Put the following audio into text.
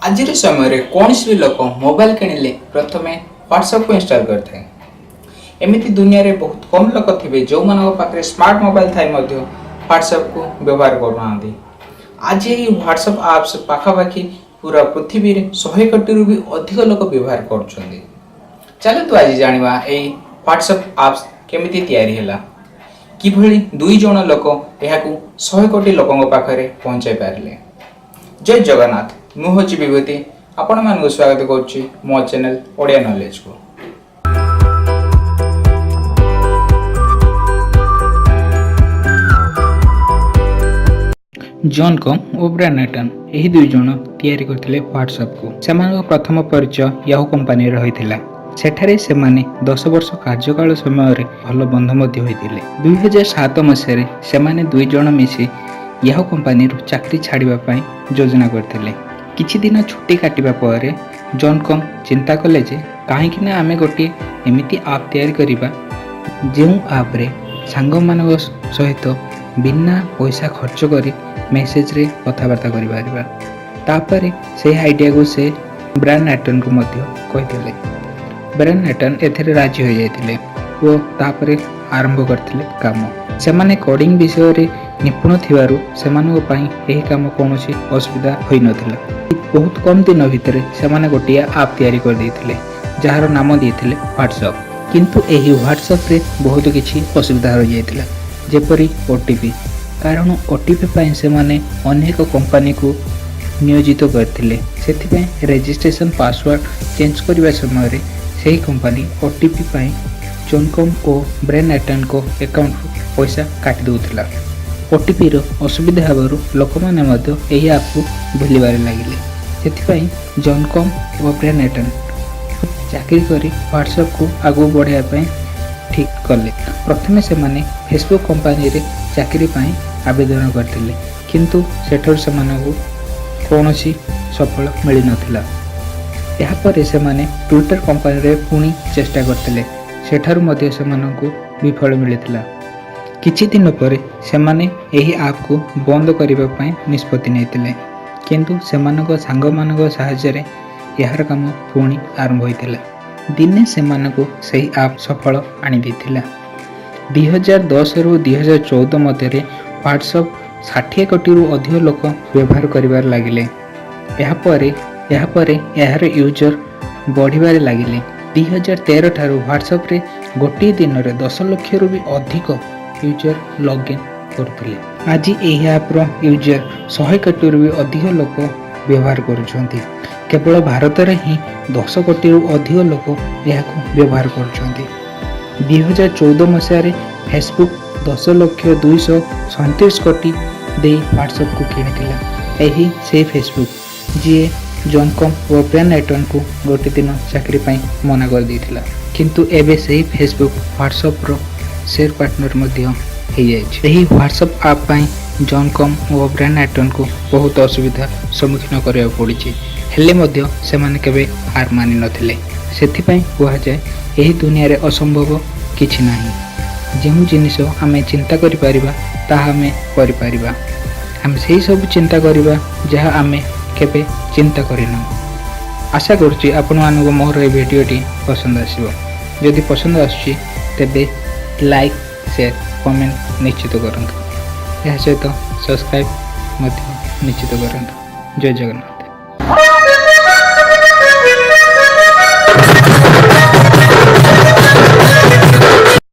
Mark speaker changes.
Speaker 1: आज समय कौन भी लोक मोबाइल किणिले प्रथम व्हाट्सएप को इंस्टॉल करते। एमती दुनिया रे बहुत कम लोक थे जो पाखे स्मार्ट मोबाइल थाई व्हाट्सएप को व्यवहार करना। आज ये व्हाट्सएप आप्स पाखापाखि पूरा पृथ्वी रे 100 कोटी भी अधिक लोक व्यवहार कर। चलो आज जानिबा ए व्हाट्सएप आप्स केमिति तैयारी हैला, किभली दुई जण लोक एहाकू 100 कोटी लोकंग पाखरे पहुंचाई पारले। जय जगन्नाथ, मु होची विभूति, आपण मानकु स्वागत करूची मो चैनल ओडिया नॉलेज को। जॉन कॉम और ब्रायन एटन एही दुई जण तैयारी करथिले व्हाट्सएप को। सेमानक प्रथम परिचय याहू कंपनी रे होइथिला। सेठारे सेमाने 10 वर्ष कार्यकाल समय रे भल बंधु मध्य होइथिले। 2007 मसीह सेमाने दुई जण मिसी याहू कंपनी रो चाकरी छाड़िबा पई योजना करथिले। किछि दिन छुट्टी काटिबा परे जॉन कॉम चिंता कले जे काहेकि ना आमे गोटे एमिति आप तैयारी करिबा जेउ आप रे सांग मानक सहित बिना पैसा खर्च करी मेसेज रे कथाबार्ता करि पारिबा। तापरे से आइडिया को से ब्रायन एटन को मध्य कहिथिले। ब्रायन एटन एथरे राजी हो जाइथिले ओ तापरे आरंभ करथिले काम। सेमाने कोडिंग विषय रे निपुण थिबारु सेमानक पई एही काम कोनोसी असुविधा होई नथिला। बहुत कम दिन भितर सेमाने गोटिया आप तैयारी कर दैथिले जहार नाम दिथिले व्हाट्सएप। किंतु एही व्हाट्सएप रे बहुत किछि असुविधा हो जाइथिला, जेपरि ओटीपी। कारण ओटीपी पई सेमाने अनेक कंपनी को नियोजित करथिले। सेथिपई रजिस्ट्रेशन पासवर्ड चेंज करबा समय रे सेही कंपनी ओटीपी पई जॉन कॉम और ब्रायन एटन को अकाउंट पैसा काटि दउथिला। ओटीपी रो असुविधा हेबारु लोक माने मध्य एही ऐप को भूलिबारे लागिले। सेथिपई जॉन कॉम और ब्रायन एटन चाकरी करी व्हाट्सएप को आगु बढ़ाया पई ठीक कले। प्रथमे से माने फेसबुक कंपनी रे चाकरी पई आवेदन करथिले, किंतु सेठर से मानकु कोनोसी सफल मिली नथिला। एहा परे से माने ट्विटर कंपनी रे पुनी चेष्टा करथिले, सेठारु मध्ये से मानकु विफल मिलिथिला। किछि दिन परे सेमाने एही ऐप को बंद करिबा पई निष्पत्ति नेथिले, किंतु सेमानक सांग मानक सहायता रे यार काम पुणी आरंभ होइथिला। दिने सेमानकु सही ऐप सफल आनि दिथिला। 2010 रु 2014 मध्य रे व्हाट्सएप 60 कोटी रु अधिक लोक व्यवहार करिबार लागिले। एहा परे यार यूजर बढ़िबारे लागिले। 2013 ठारू व्हाट्सएप रे गोटे दिन रे 10 लाख रु भी अधिक यूजर लॉगिन करथिले। आज एही ऐप रो यूजर 100 कोटी रु भी अधिक लोक व्यवहार करूछंती। केवल भारत रे ही 10 कोटी रु अधिक लोक एहाको व्यवहार करूछंती। 2014 मसिया रे फेसबुक 10,237 कोटी दे व्हाट्सएप को किनिथिला। एही से फेसबुक जे जॉन कॉम और ब्रायन एटन को गोटे दिन चाकरी पई मना कर देथिला, किंतु एबे से फेसबुक व्हाट्सएप रो शेयर पार्टनर मध्ये हो जाइछ। एही व्हाट्सएप ऐप पई जॉन कॉम और ब्रायन एटन को बहुत असुविधा सम्मुखीन करिया पड़िछि, हेले मध्ये सेमाने केबे हार मानि नथिले। सेथिपई कुहा जाय एही दुनिया रे असंभव किछि नाही। जेहु जिनिस आमे चिंता करि परिबा ताहा आमे करि परिबा। हम सेही सब चिंता करिबा जहा आमे केबे चिंता करिना। आशा करूछि आपण मानक मोर ए भिडियोटी पसंद आसीबो। जदि पसंद आछि तेबे लाइक शेयर कमेंट निश्चित करंतु। यह सहित सब्सक्राइब मध्य निश्चित करंतु। जय जगन्नाथ।